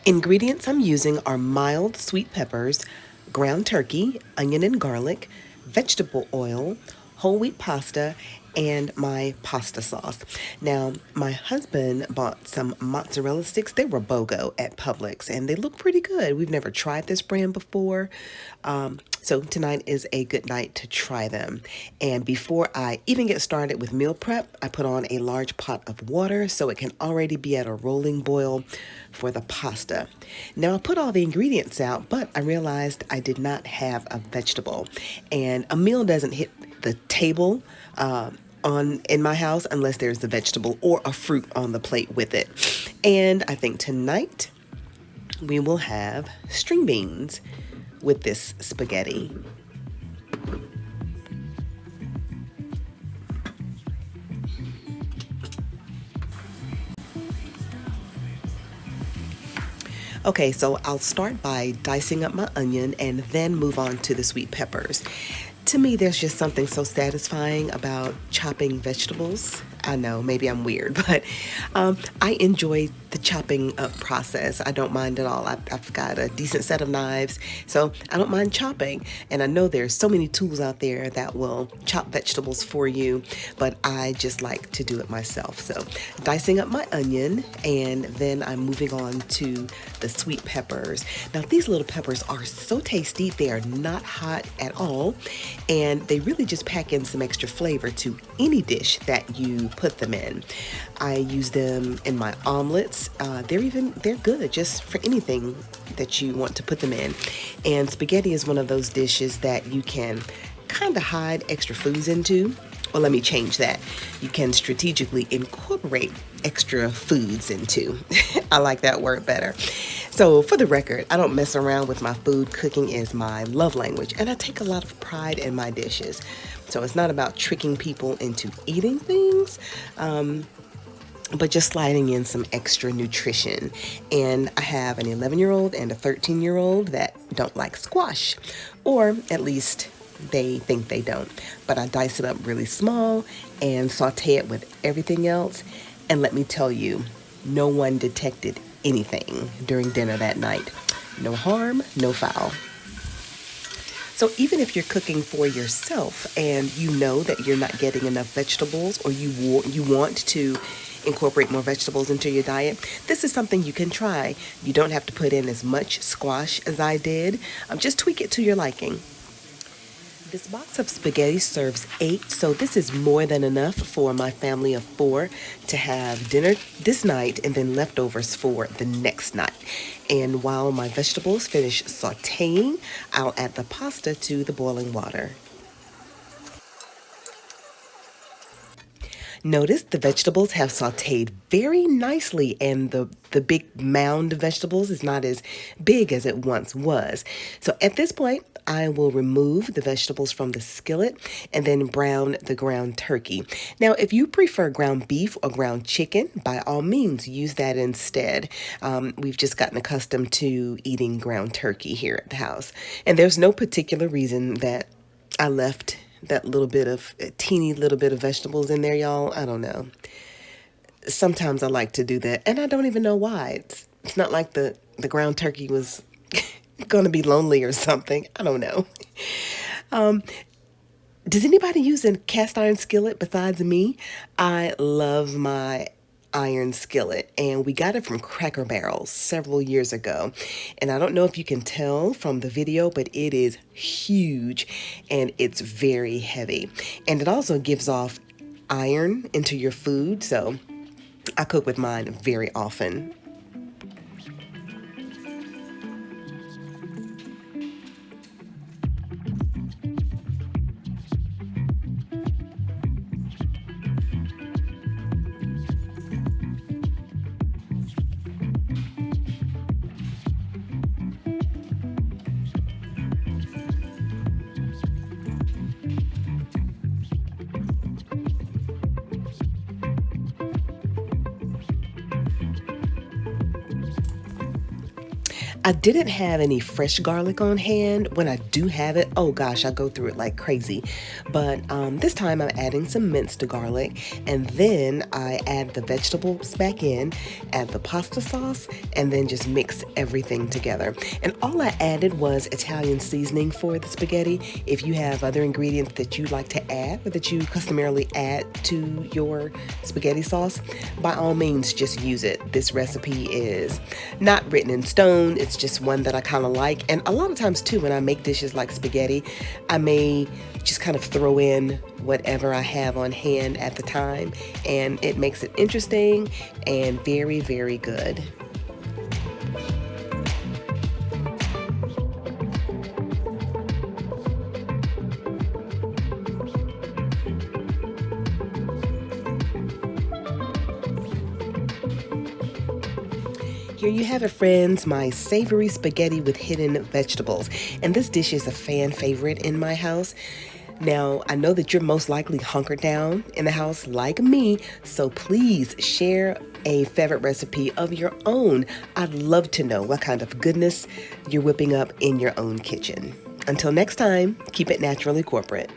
Ingredients I'm using are mild sweet peppers, ground turkey, onion and garlic, vegetable oil, whole wheat pasta, and my pasta sauce. Now, my husband bought some mozzarella sticks. They were BOGO at Publix, and they look pretty good. We've never tried this brand before. So tonight is a good night to try them. And before I even get started with meal prep, I put on a large pot of water so it can already be at a rolling boil for the pasta. Now I put all the ingredients out, but I realized I did not have a vegetable. And a meal doesn't hit the table in my house unless there's a vegetable or a fruit on the plate with it. And I think tonight we will have string beans with this spaghetti. Okay, so I'll start by dicing up my onion and then move on to the sweet peppers. To me, there's just something so satisfying about chopping vegetables. I know, maybe I'm weird, but I enjoy the chopping up process. I don't mind at all. I've got a decent set of knives, so I don't mind chopping. And I know there's so many tools out there that will chop vegetables for you, but I just like to do it myself. So dicing up my onion, and then I'm moving on to the sweet peppers. Now, these little peppers are so tasty. They are not hot at all, and they really just pack in some extra flavor to any dish that you put them in. I use them in my omelets. They're good just for anything that you want to put them in. And spaghetti is one of those dishes that you can kind of hide extra foods into. Well, let me change that. You can strategically incorporate extra foods into. I like that word better. So for the record, I don't mess around with my food. Cooking is my love language, and I take a lot of pride in my dishes. So it's not about tricking people into eating things, but just sliding in some extra nutrition. And I have an 11-year-old and a 13-year-old that don't like squash, or at least they think they don't. But I dice it up really small and saute it with everything else. And let me tell you, no one detected anything during dinner that night. No harm, no foul. So even if you're cooking for yourself and you know that you're not getting enough vegetables, or you want to incorporate more vegetables into your diet, this is something you can try. You don't have to put in as much squash as I did. Just tweak it to your liking. This box of spaghetti serves 8, so this is more than enough for my family of 4 to have dinner this night and then leftovers for the next night. And while my vegetables finish sauteing, I'll add the pasta to the boiling water. Notice the vegetables have sauteed very nicely, and the big mound of vegetables is not as big as it once was. So at this point, I will remove the vegetables from the skillet and then brown the ground turkey. Now, if you prefer ground beef or ground chicken, by all means, use that instead. We've just gotten accustomed to eating ground turkey here at the house. And there's no particular reason that I left that teeny little bit of vegetables in there, y'all. I don't know. Sometimes I like to do that, and I don't even know why. It's not like the ground turkey was going to be lonely or something. I don't know. Does anybody use a cast iron skillet besides me? I love my iron skillet, and we got it from Cracker Barrel several years ago. And I don't know if you can tell from the video, but it is huge and it's very heavy. And it also gives off iron into your food, so I cook with mine very often. I didn't have any fresh garlic on hand. When I do have it, oh gosh, I go through it like crazy. But this time I'm adding some minced garlic, and then I add the vegetables back in, add the pasta sauce, and then just mix everything together. And all I added was Italian seasoning for the spaghetti. If you have other ingredients that you like to add or that you customarily add to your spaghetti sauce, by all means just use it. This recipe is not written in stone. It's just one that I kind of like. And a lot of times too, when I make dishes like spaghetti, I may just kind of throw in whatever I have on hand at the time, and it makes it interesting and very, very good. Here you have it, friends, my savory spaghetti with hidden vegetables. And this dish is a fan favorite in my house. Now, I know that you're most likely hunkered down in the house like me, so please share a favorite recipe of your own. I'd love to know what kind of goodness you're whipping up in your own kitchen. Until next time, keep it naturally corporate.